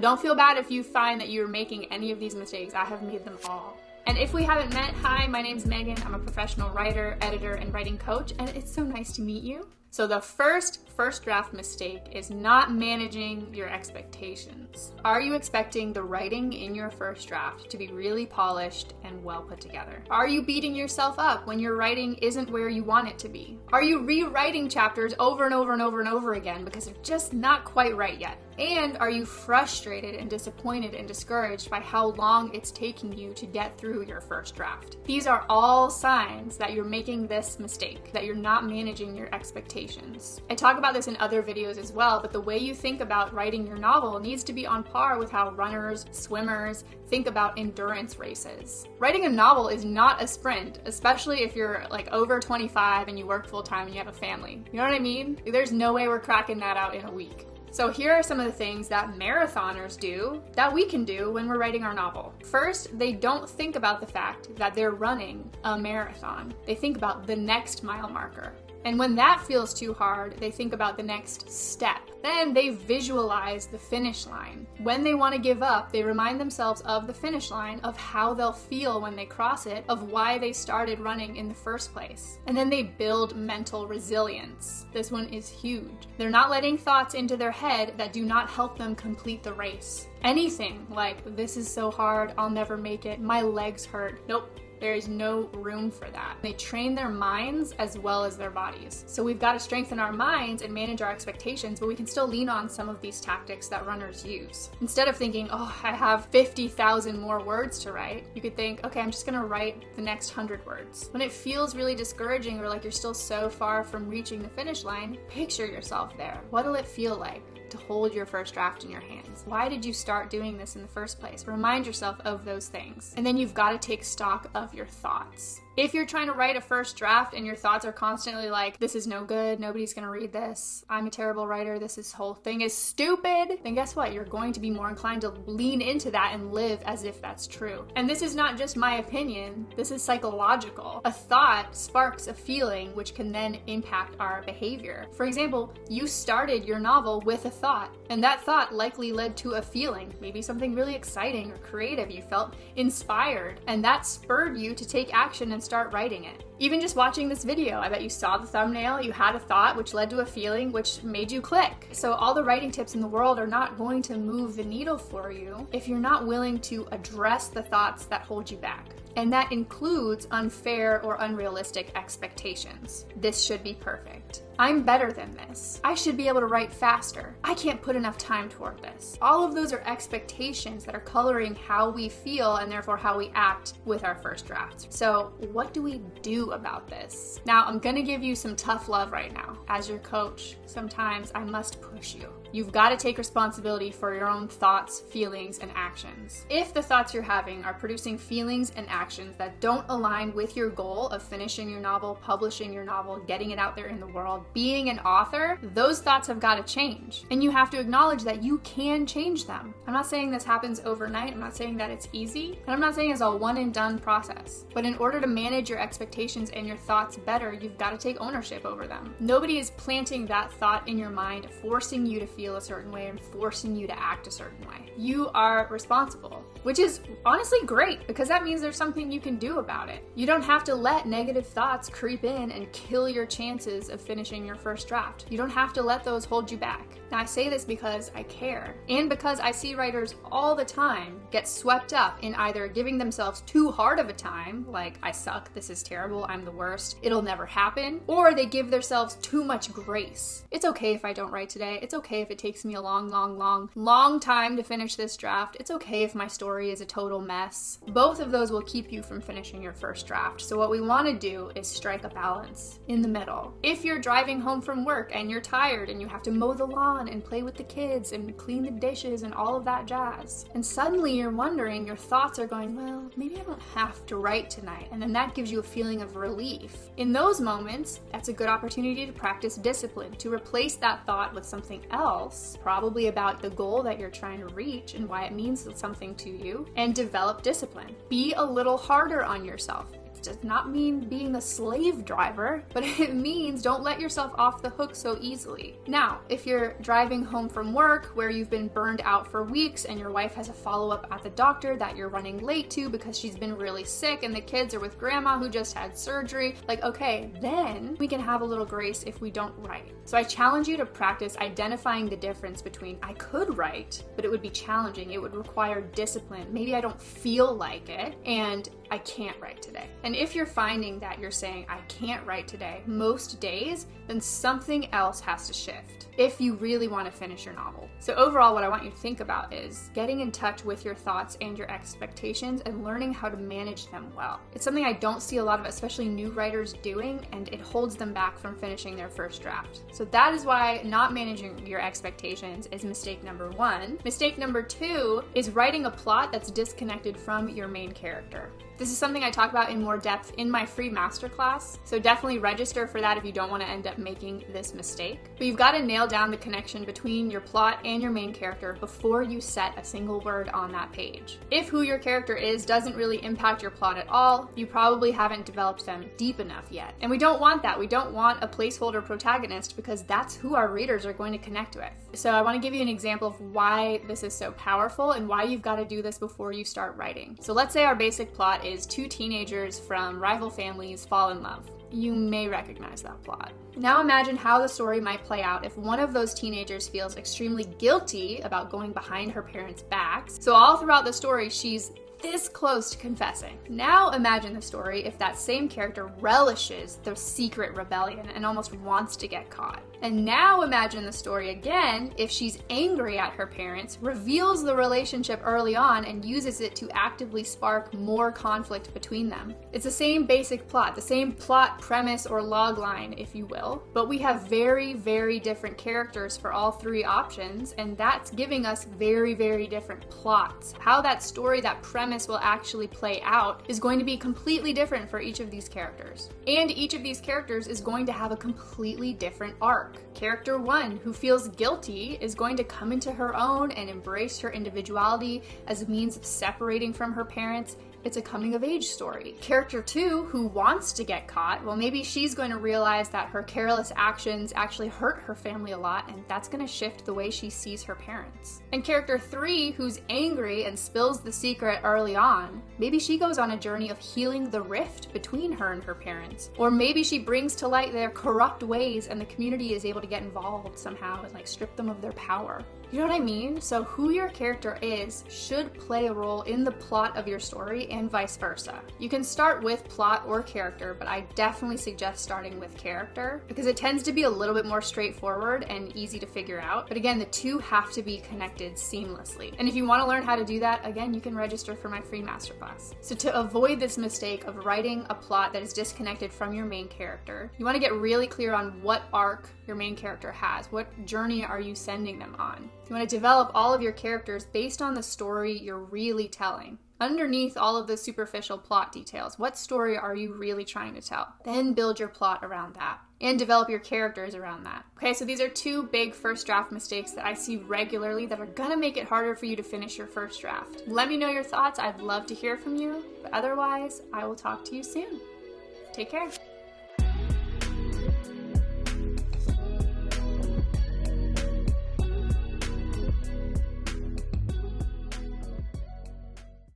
Don't feel bad if you find that you're making any of these mistakes. I have made them all. And if we haven't met, hi, my name's Megan. I'm a professional writer, editor, and writing coach, and it's so nice to meet you. So the first draft mistake is not managing your expectations. Are you expecting the writing in your first draft to be really polished and well put together? Are you beating yourself up when your writing isn't where you want it to be? Are you rewriting chapters over and over and over and over again because they're just not quite right yet? And are you frustrated and disappointed and discouraged by how long it's taking you to get through your first draft? These are all signs that you're making this mistake, that you're not managing your expectations. I talk about this in other videos as well, but the way you think about writing your novel needs to be on par with how runners, swimmers think about endurance races. Writing a novel is not a sprint, especially if you're like over 25 and you work full time and you have a family. You know what I mean? There's no way we're cracking that out in a week. So here are some of the things that marathoners do that we can do when we're writing our novel. First, they don't think about the fact that they're running a marathon. They think about the next mile marker. And when that feels too hard, they think about the next step. Then they visualize the finish line. When they want to give up, they remind themselves of the finish line, of how they'll feel when they cross it, of why they started running in the first place. And then they build mental resilience. This one is huge. They're not letting thoughts into their head that do not help them complete the race. Anything like, this is so hard, I'll never make it, my legs hurt. Nope. There is no room for that. They train their minds as well as their bodies. So we've got to strengthen our minds and manage our expectations, but we can still lean on some of these tactics that runners use. Instead of thinking, oh, I have 50,000 more words to write, you could think, okay, I'm just gonna write the next 100 words. When it feels really discouraging or like you're still so far from reaching the finish line, picture yourself there. What'll it feel like to hold your first draft in your hands? Why did you start doing this in the first place? Remind yourself of those things. And then you've got to take stock of your thoughts. If you're trying to write a first draft and your thoughts are constantly like, this is no good, nobody's gonna read this, I'm a terrible writer, this whole thing is stupid, then guess what? You're going to be more inclined to lean into that and live as if that's true. And this is not just my opinion, this is psychological. A thought sparks a feeling which can then impact our behavior. For example, you started your novel with a thought, and that thought likely led to a feeling, maybe something really exciting or creative. You felt inspired, and that spurred you to take action and start writing it. Even just watching this video, I bet you saw the thumbnail, you had a thought which led to a feeling which made you click. So all the writing tips in the world are not going to move the needle for you if you're not willing to address the thoughts that hold you back. And that includes unfair or unrealistic expectations. This should be perfect. I'm better than this. I should be able to write faster. I can't put enough time toward this. All of those are expectations that are coloring how we feel and therefore how we act with our first drafts. So what do we do about this? Now, I'm gonna give you some tough love right now. As your coach, sometimes I must push you. You've got to take responsibility for your own thoughts, feelings, and actions. If the thoughts you're having are producing feelings and actions that don't align with your goal of finishing your novel, publishing your novel, getting it out there in the world, being an author, those thoughts have got to change. And you have to acknowledge that you can change them. I'm not saying this happens overnight. I'm not saying that it's easy. And I'm not saying it's a one and done process. But in order to manage your expectations and your thoughts better, you've got to take ownership over them. Nobody is planting that thought in your mind, forcing you to feel a certain way and forcing you to act a certain way. You are responsible, which is honestly great because that means there's something you can do about it. You don't have to let negative thoughts creep in and kill your chances of finishing your first draft. You don't have to let those hold you back. Now I say this because I care and because I see writers all the time get swept up in either giving themselves too hard of a time, like I suck, this is terrible, I'm the worst, it'll never happen, or they give themselves too much grace. It's okay if I don't write today. It's okay if it takes me a long time to finish this draft. It's okay if my story is a total mess. Both of those will keep you from finishing your first draft. So what we want to do is strike a balance in the middle. If you're driving home from work and you're tired and you have to mow the lawn and play with the kids and clean the dishes and all of that jazz, and suddenly you're wondering, your thoughts are going, well, maybe I don't have to write tonight, and then that gives you a feeling of relief. In those moments, that's a good opportunity to practice discipline, to replace that thought with something else, probably about the goal that you're trying to reach and why it means something to you, and develop discipline. Be a little harder on yourself. It does not mean being the slave driver, but it means don't let yourself off the hook so easily. Now, if you're driving home from work where you've been burned out for weeks and your wife has a follow-up at the doctor that you're running late to because she's been really sick and the kids are with grandma who just had surgery, like, okay, then we can have a little grace if we don't write. So I challenge you to practice identifying the difference between I could write, but it would be challenging. It would require discipline. Maybe I don't feel like it, and I can't write today. And if you're finding that you're saying, I can't write today, most days, then something else has to shift if you really want to finish your novel. So overall, what I want you to think about is getting in touch with your thoughts and your expectations and learning how to manage them well. It's something I don't see a lot of, especially new writers, doing, and it holds them back from finishing their first draft. So that is why not managing your expectations is mistake number 1. Mistake number 2 is writing a plot that's disconnected from your main character. This is something I talk about in more depth in my free masterclass, so definitely register for that if you don't want to end up making this mistake. But you've got to nail down the connection between your plot and your main character before you set a single word on that page. If who your character is doesn't really impact your plot at all, you probably haven't developed them deep enough yet. And we don't want that. We don't want a placeholder protagonist because that's who our readers are going to connect with. So I want to give you an example of why this is so powerful and why you've got to do this before you start writing. So let's say our basic plot is 2 teenagers from rival families fall in love. You may recognize that plot. Now imagine how the story might play out if one of those teenagers feels extremely guilty about going behind her parents' backs. So all throughout the story, she's this close to confessing. Now imagine the story if that same character relishes the secret rebellion and almost wants to get caught. And now imagine the story again if she's angry at her parents, reveals the relationship early on, and uses it to actively spark more conflict between them. It's the same basic plot, the same plot premise or log line, if you will, but we have very, very different characters for all 3 options, and that's giving us very, very different plots. How that story, that premise will actually play out is going to be completely different for each of these characters. And each of these characters is going to have a completely different arc. Character 1, who feels guilty, is going to come into her own and embrace her individuality as a means of separating from her parents. It's a coming-of-age story. Character 2, who wants to get caught, well, maybe she's going to realize that her careless actions actually hurt her family a lot, and that's going to shift the way she sees her parents. And character 3, who's angry and spills the secret early on, maybe she goes on a journey of healing the rift between her and her parents. Or maybe she brings to light their corrupt ways and the community is able to get involved somehow and strip them of their power. You know what I mean? So who your character is should play a role in the plot of your story and vice versa. You can start with plot or character, but I definitely suggest starting with character because it tends to be a little bit more straightforward and easy to figure out. But again, the 2 have to be connected seamlessly. And if you want to learn how to do that, again, you can register for my free masterclass. So to avoid this mistake of writing a plot that is disconnected from your main character, you want to get really clear on what arc your main character has. What journey are you sending them on? You want to develop all of your characters based on the story you're really telling. Underneath all of the superficial plot details, what story are you really trying to tell? Then build your plot around that and develop your characters around that. Okay, so these are 2 big first draft mistakes that I see regularly that are gonna make it harder for you to finish your first draft. Let me know your thoughts. I'd love to hear from you, but otherwise, I will talk to you soon. Take care.